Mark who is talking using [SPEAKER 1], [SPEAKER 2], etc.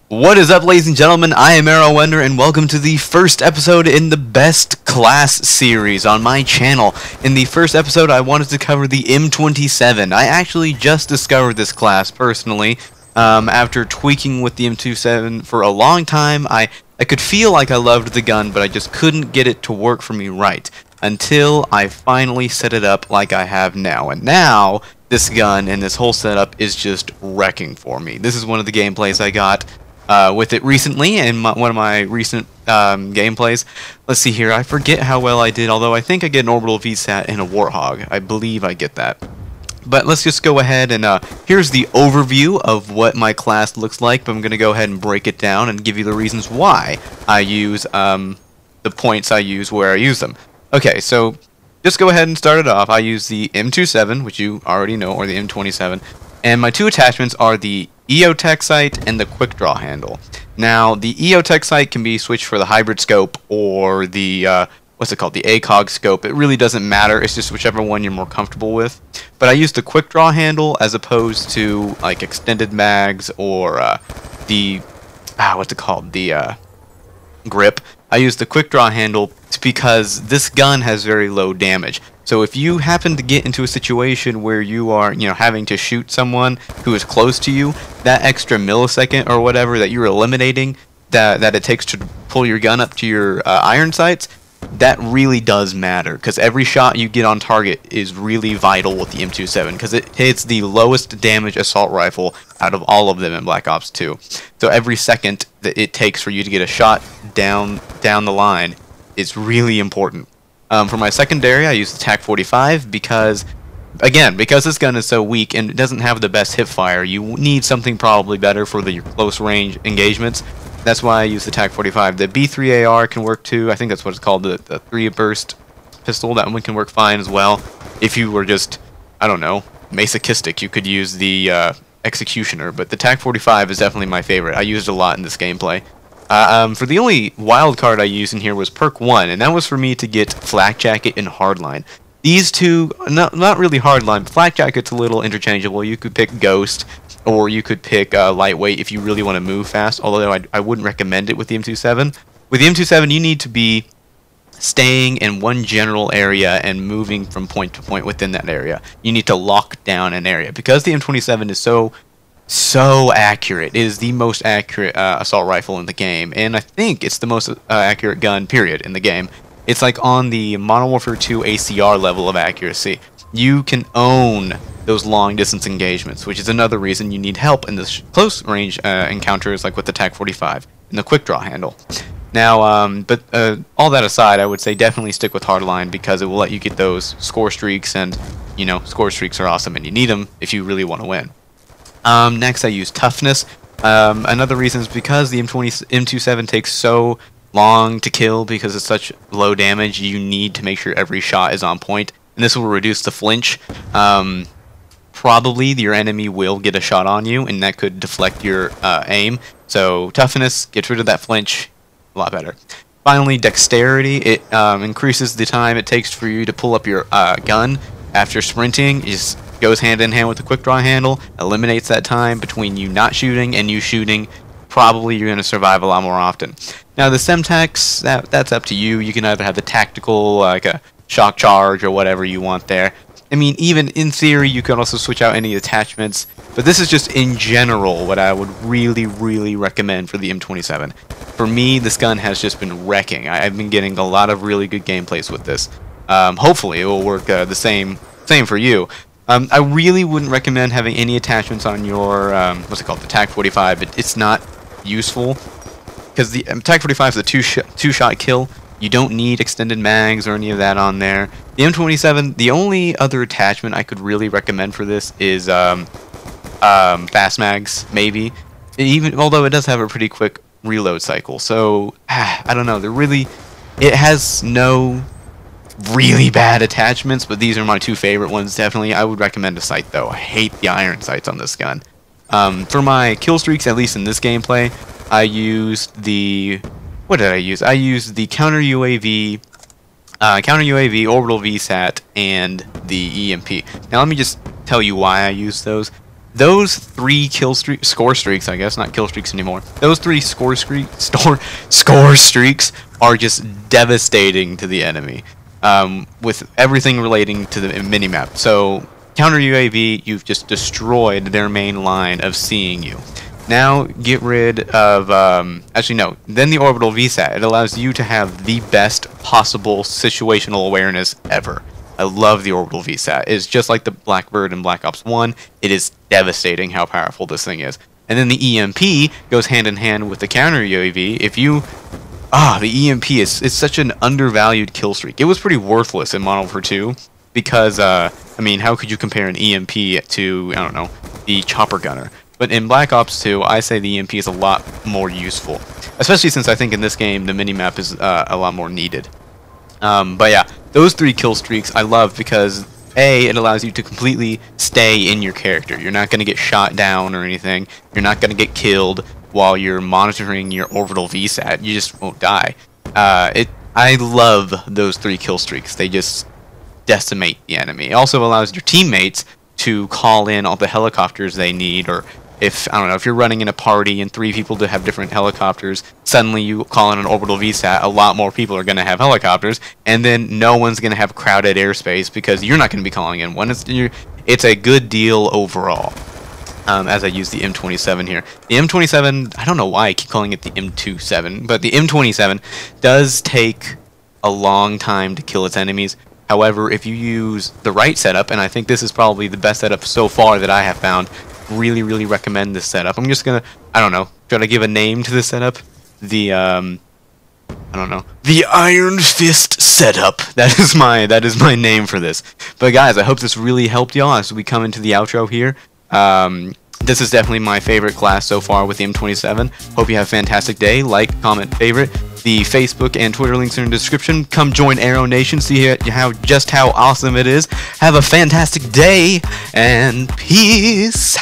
[SPEAKER 1] What is up, ladies and gentlemen? I am Arrowender, and welcome to the first episode in the Best Class series on my channel. In the first episode, I wanted to cover the M27. I actually just discovered this class, personally. After tweaking with the M27 for a long time, I could feel like I loved the gun, but I just couldn't get it to work for me right. Until I finally set it up like I have now. And now, this gun and this whole setup is just wrecking for me. This is one of the gameplays I got with it recently in one of my recent gameplays. Let's see here, I forget how well I did, although I think I get an orbital VSAT and a Warthog. I believe I get that. But let's just go ahead and here's the overview of what my class looks like, but I'm going to go ahead and break it down and give you the reasons why I use the points I use where I use them. Okay, so just go ahead and start it off. I use the M27, which you already know, or the M27, and my two attachments are the EOTech sight and the quick draw handle. Now, the EOTech sight can be switched for the hybrid scope or the what's it called, the ACOG scope. It really doesn't matter. It's just whichever one you're more comfortable with. But I use the quick draw handle as opposed to like extended mags or the what's it called, the grip. I use the quick draw handle because this gun has very low damage. So if you happen to get into a situation where you are, having to shoot someone who is close to you, that extra millisecond or whatever that you're eliminating, that it takes to pull your gun up to your iron sights, that really does matter, because every shot you get on target is really vital with the M27, because it hits the lowest damage assault rifle out of all of them in Black Ops 2. So every second that it takes for you to get a shot down the line is really important. For my secondary, I use the TAC-45 because this gun is so weak and it doesn't have the best hip fire. You need something probably better for your close range engagements. That's why I use the TAC-45. The B3AR can work too. I think that's what it's called, the 3-burst pistol. That one can work fine as well. If you were just, I don't know, masochistic, you could use the Executioner. But the TAC-45 is definitely my favorite. I used it a lot in this gameplay. For the only wild card I used in here was Perk 1, and that was for me to get Flak Jacket and Hardline. These two, not really Hardline, but Flak Jacket's a little interchangeable. You could pick Ghost, or you could pick Lightweight if you really want to move fast, although I wouldn't recommend it with the M27. With the M27, you need to be staying in one general area and moving from point to point within that area. You need to lock down an area. Because the M27 is so accurate, it is the most accurate assault rifle in the game, and I think it's the most accurate gun, period, in the game. It's like on the Modern Warfare 2 ACR level of accuracy. You can own those long distance engagements, which is another reason you need help in this close range encounters, like with the TAC-45 and the quick draw handle. Now, all that aside, I would say definitely stick with Hardline because it will let you get those score streaks, and score streaks are awesome and you need them if you really want to win. Next, I use Toughness. Another reason is because the M27 takes so long to kill because it's such low damage. You need to make sure every shot is on point, and this will reduce the flinch. Probably your enemy will get a shot on you, and that could deflect your aim. So Toughness gets rid of that flinch a lot better. Finally, Dexterity. It increases the time it takes for you to pull up your gun after sprinting. It goes hand in hand with the quick draw handle, eliminates that time between you not shooting and you shooting. Probably you're going to survive a lot more often. Now the Semtex, that's up to you. You can either have the tactical, like a shock charge or whatever you want there. I mean, even in theory, you could also switch out any attachments, but this is just in general what I would really recommend for the M27. For me, this gun has just been wrecking. I've been getting a lot of really good gameplays with this. Hopefully it will work the same for you. I really wouldn't recommend having any attachments on your, what's it called, the TAC-45. It's not useful, because the TAC-45 is a two-shot kill. You don't need extended mags or any of that on there. The M27, the only other attachment I could really recommend for this is fast mags, maybe. Although it does have a pretty quick reload cycle. So, I don't know, it has no really bad attachments, but these are my two favorite ones. Definitely, I would recommend a sight though. I hate the iron sights on this gun. For my kill streaks, at least in this gameplay, I used the what did I use? I used the counter UAV, orbital VSAT, and the EMP. Now let me just tell you why I used those. those 3 score streaks, I guess, not kill streaks anymore. Those 3 score streaks are just devastating to the enemy, with everything relating to the minimap. So counter UAV, you've just destroyed their main line of seeing you. Now get rid of, actually no, then the orbital VSAT. It allows you to have the best possible situational awareness ever. I love the orbital VSAT. It's just like the Blackbird in Black Ops 1. It is devastating how powerful this thing is. And then the EMP goes hand in hand with the counter UAV. If you... the EMP is such an undervalued kill streak. It was pretty worthless in Modern Warfare 2 because, I mean, how could you compare an EMP to, I don't know, the chopper gunner? But in Black Ops 2, I say the EMP is a lot more useful. Especially since I think in this game the minimap is a lot more needed. But yeah, those 3 kill streaks I love because A, it allows you to completely stay in your character. You're not going to get shot down or anything. You're not going to get killed while you're monitoring your orbital VSAT. You just won't die. I love those 3 kill streaks. They just decimate the enemy. It also allows your teammates to call in all the helicopters they need, or if, I don't know, if you're running in a party and 3 people to have different helicopters, suddenly you call in an orbital VSAT, a lot more people are going to have helicopters, and then no one's going to have crowded airspace because you're not going to be calling in one. It's a good deal overall, as I use the M27 here. The M27, I don't know why I keep calling it the M27, but the M27 does take a long time to kill its enemies. However, if you use the right setup, and I think this is probably the best setup so far that I have found, really recommend this setup. I'm just gonna, I don't know, try to give a name to this setup. The I don't know, the Iron Fist setup. That is my name for this. But guys, I hope this really helped y'all as we come into the outro here. This is definitely my favorite class so far with the M27. Hope you have a fantastic day. Like, comment, favorite. The Facebook and Twitter links are in the description. Come join Arrow Nation, see just how awesome it is. Have a fantastic day, and peace.